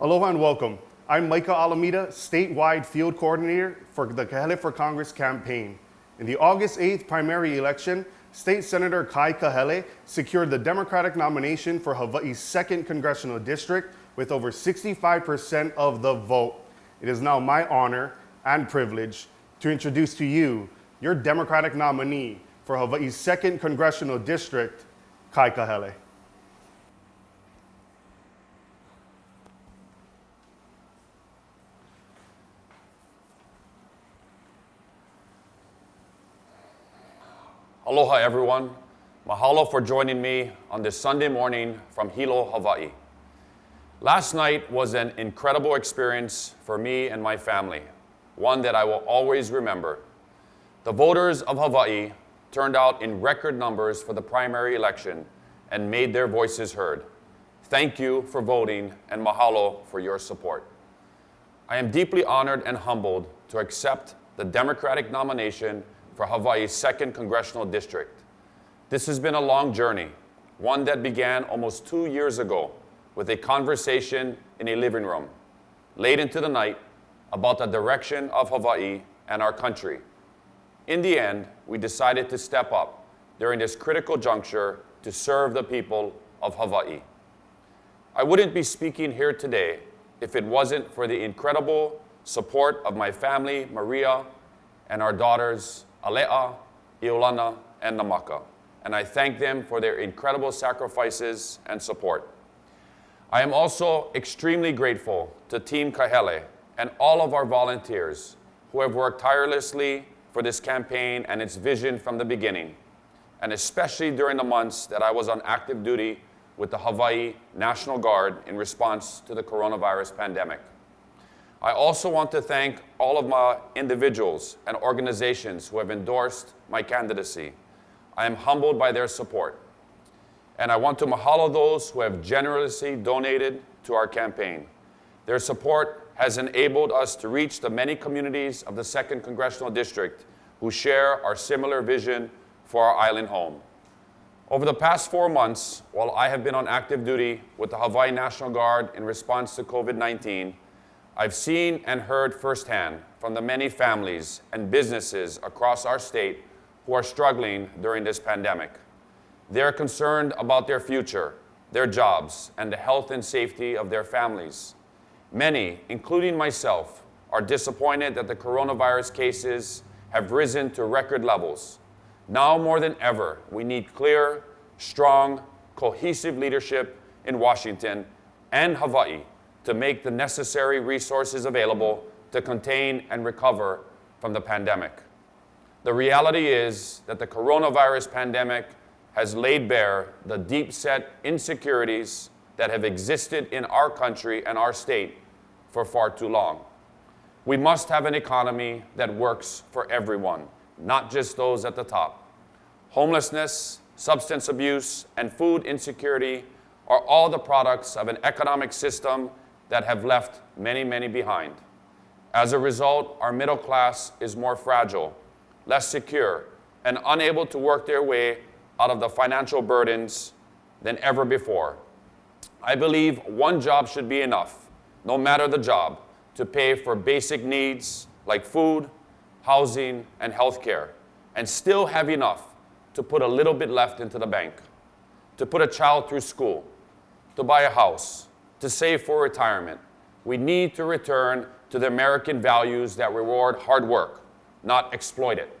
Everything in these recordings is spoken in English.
Aloha and welcome. I'm Micah Alameda, statewide field coordinator for the Kahele for Congress campaign. In the August 8th primary election, State Senator Kahele secured the Democratic nomination for Hawaii's 2nd Congressional District with over 65% of the vote. It is now my honor and privilege to introduce to you your Democratic nominee for Hawaii's 2nd Congressional District, Kahele. Aloha everyone. Mahalo for joining me on this Sunday morning from Hilo, Hawaii. Last night was an incredible experience for me and my family, one that I will always remember. The voters of Hawaii turned out in record numbers for the primary election and made their voices heard. Thank you for voting and mahalo for your support. I am deeply honored and humbled to accept the Democratic nomination for Hawaii's 2nd Congressional District. This has been a long journey, one that began almost 2 years ago with a conversation in a living room, late into the night, about the direction of Hawaii and our country. In the end, we decided to step up during this critical juncture to serve the people of Hawaii. I wouldn't be speaking here today if it wasn't for the incredible support of my family, Maria, and our daughters, Alea, Iolana, and Namaka, and I thank them for their incredible sacrifices and support. I am also extremely grateful to Team Kahele and all of our volunteers who have worked tirelessly for this campaign and its vision from the beginning, and especially during the months that I was on active duty with the Hawaii National Guard in response to the coronavirus pandemic. I also want to thank all of my individuals and organizations who have endorsed my candidacy. I am humbled by their support. And I want to mahalo those who have generously donated to our campaign. Their support has enabled us to reach the many communities of the 2nd Congressional District who share our similar vision for our island home. Over the past 4 months, while I have been on active duty with the Hawaii National Guard in response to COVID-19, I've seen and heard firsthand from the many families and businesses across our state who are struggling during this pandemic. They're concerned about their future, their jobs, and the health and safety of their families. Many, including myself, are disappointed that the coronavirus cases have risen to record levels. Now more than ever, we need clear, strong, cohesive leadership in Washington and Hawaii to make the necessary resources available to contain and recover from the pandemic. The reality is that the coronavirus pandemic has laid bare the deep-set insecurities that have existed in our country and our state for far too long. We must have an economy that works for everyone, not just those at the top. Homelessness, substance abuse, and food insecurity are all the products of an economic system that have left many, many behind. As a result, our middle class is more fragile, less secure, and unable to work their way out of the financial burdens than ever before. I believe one job should be enough, no matter the job, to pay for basic needs like food, housing, and healthcare, and still have enough to put a little bit left into the bank, to put a child through school, to buy a house, to save for retirement. We need to return to the American values that reward hard work, not exploit it.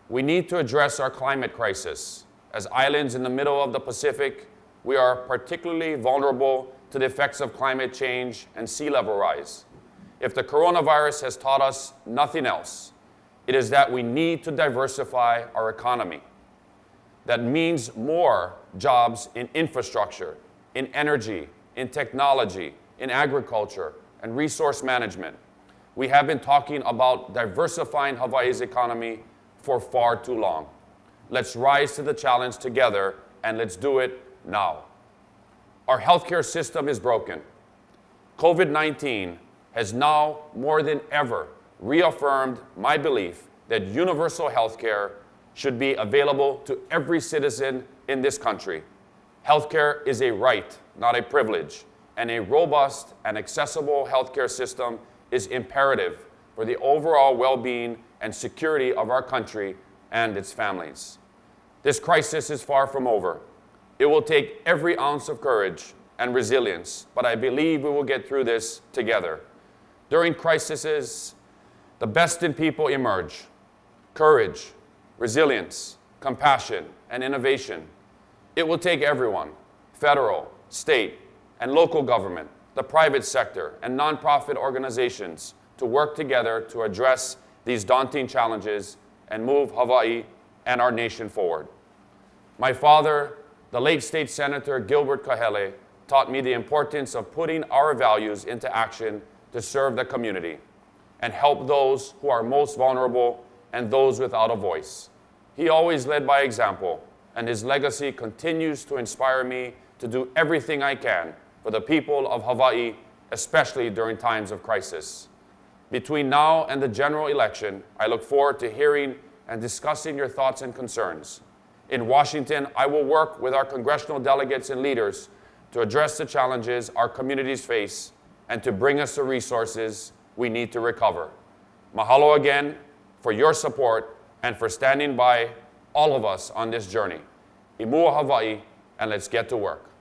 We need to address our climate crisis. As islands in the middle of the Pacific, we are particularly vulnerable to the effects of climate change and sea level rise. If the coronavirus has taught us nothing else, it is that we need to diversify our economy. That means more jobs in infrastructure, in energy, in technology, in agriculture, and resource management. We have been talking about diversifying Hawaii's economy for far too long. Let's rise to the challenge together, and let's do it now. Our healthcare system is broken. COVID-19 has now more than ever reaffirmed my belief that universal healthcare should be available to every citizen in this country. Healthcare is a right, not a privilege, and a robust and accessible healthcare system is imperative for the overall well-being and security of our country and its families. This crisis is far from over. It will take every ounce of courage and resilience, but I believe we will get through this together. During crises, the best in people emerge. Courage, resilience, compassion, and innovation. It will take everyone, federal, state, and local government, the private sector, and nonprofit organizations to work together to address these daunting challenges and move Hawaii and our nation forward. My father, the late State Senator Gilbert Kahele, taught me the importance of putting our values into action to serve the community and help those who are most vulnerable and those without a voice. He always led by example, and his legacy continues to inspire me to do everything I can for the people of Hawaii, especially during times of crisis. Between now and the general election, I look forward to hearing and discussing your thoughts and concerns. In Washington, I will work with our congressional delegates and leaders to address the challenges our communities face and to bring us the resources we need to recover. Mahalo again for your support and for standing by all of us on this journey. I mua Hawaii, and let's get to work.